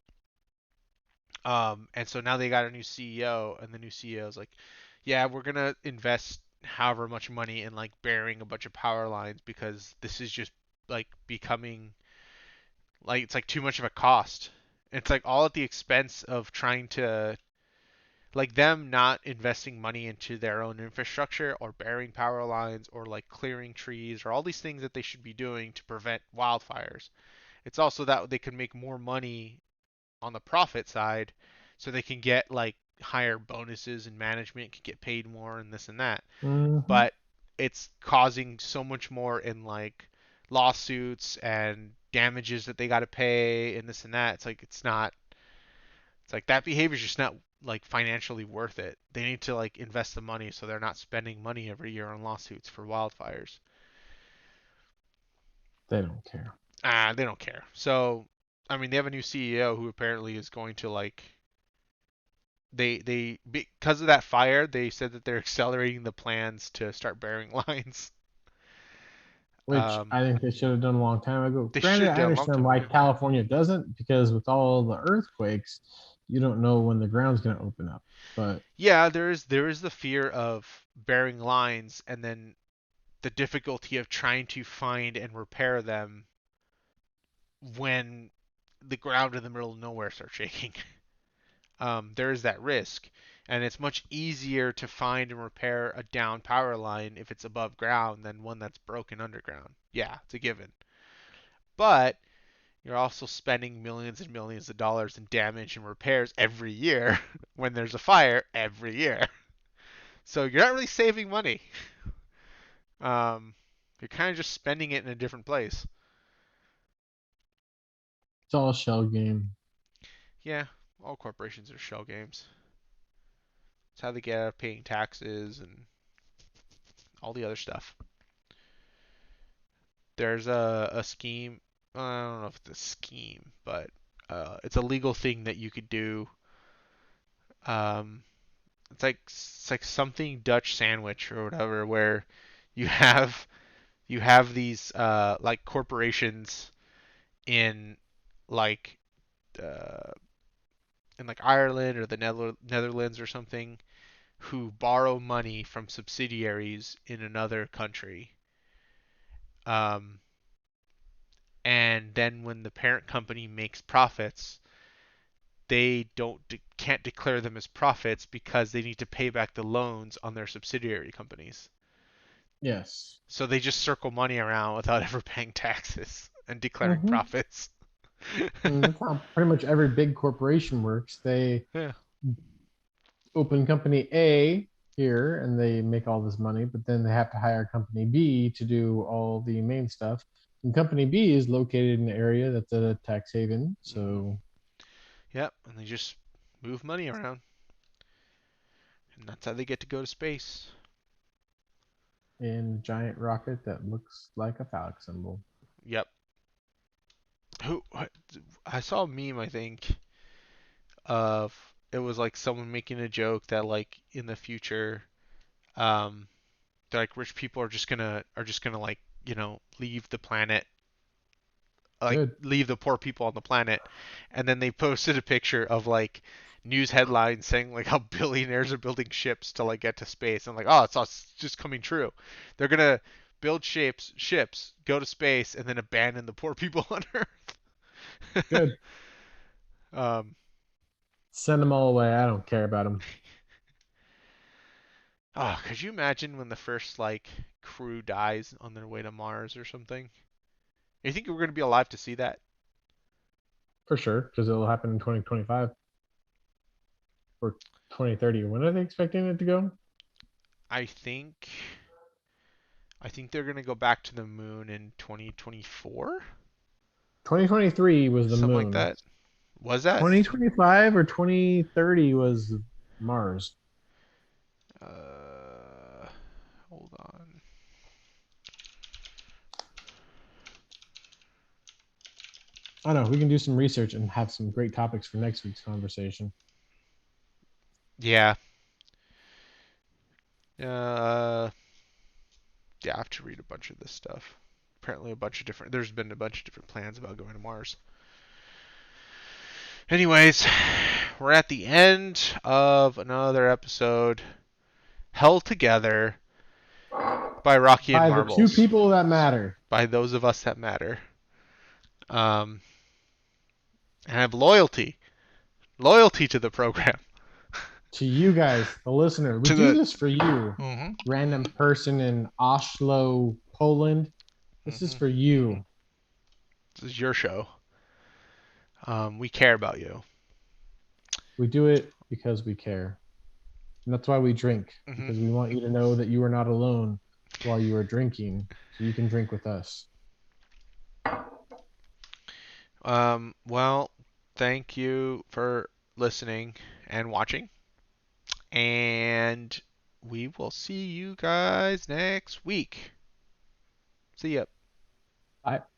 And so now they got a new CEO, and the new CEO is like, yeah, we're gonna invest however much money in like burying a bunch of power lines because this is just like becoming like it's like too much of a cost. It's like all at the expense of trying to like them not investing money into their own infrastructure or burying power lines or like clearing trees or all these things that they should be doing to prevent wildfires. It's also that they can make more money on the profit side so they can get like higher bonuses and management can get paid more and this and that. Hmm. But it's causing so much more in like lawsuits and damages that they got to pay and this and that. It's like it's like that behavior is just not like financially worth it. They need to like invest the money so they're not spending money every year on lawsuits for wildfires. They don't care. They don't care. So, I mean, they have a new CEO who apparently is going to like they because of that fire, they said that they're accelerating the plans to start burying lines. Which Um, I think they should have done a long time ago. they should Granted, have I done a long understand time why ago. California doesn't, because with all the earthquakes, you don't know when the ground's going to open up. But Yeah, there is the fear of burying lines and then the difficulty of trying to find and repair them when the ground in the middle of nowhere starts shaking. There is that risk, and it's much easier to find and repair a down power line if it's above ground than one that's broken underground. Yeah, it's a given. But you're also spending millions and millions of dollars in damage and repairs every year when there's a fire every year. So you're not really saving money. Um, you're kind of just spending it in a different place. it's all a shell game. Yeah, all corporations are shell games. It's how they get out of paying taxes and all the other stuff. There's a scheme. I don't know if it's a scheme, but it's a legal thing that you could do. Um, it's like something Dutch sandwich or whatever, where you have you have these like corporations in like uh, in like Ireland or the Netherlands or something who borrow money from subsidiaries in another country. Um, and then when the parent company makes profits, they can't declare them as profits because they need to pay back the loans on their subsidiary companies. Yes. So they just circle money around without ever paying taxes and declaring Hmm. profits. And that's how pretty much every big corporation works. They Yeah. open company A here and they make all this money, but then they have to hire company B to do all the main stuff. And company B is located in an area that's a tax haven. Hmm. So, Yep. And they just move money around, and that's how they get to go to space. in a giant rocket that looks like a phallic symbol. Yep. Who? I saw a meme, I think, of it was like someone making a joke that like in the future, um, like rich people are just gonna like leave the planet, like Good. leave the poor people on the planet, and then they posted a picture of like news headlines saying like how billionaires are building ships to like get to space. And like, oh, it's just coming true. They're gonna build ships, go to space, and then abandon the poor people on Earth. Good. um, Send them all away. I don't care about them. oh, could you imagine when the first like crew dies on their way to Mars or something? You think we're gonna be alive to see that? For sure, because it'll happen in 2025 or 2030. When are they expecting it to go? I think I think they're gonna go back to the moon in 2024, 2023 was the something like moon. that. Was that? 2025 or 2030 was Mars. Uh, hold on. I don't know. We can do some research and have some great topics for next week's conversation. Yeah. Uh, yeah, I have to read a bunch of this stuff. Apparently, there's been a bunch of different plans about going to Mars. Anyways, we're at the end of another episode held together by Rhawky and By the two Marbles, people that matter. by those of us that matter. Um, and have loyalty to the program. To you guys, the listener, we To do the this for you, mm-hmm, random person in Oslo, Poland. This is mm-hmm, for mm-hmm. you. This is your show. We care about you. We do it because we care. And that's why we drink, Mm-hmm. because we want you to know that you are not alone while you are drinking, so you can drink with us. Well, thank you for listening and watching. And we will see you guys next week. See ya. Bye.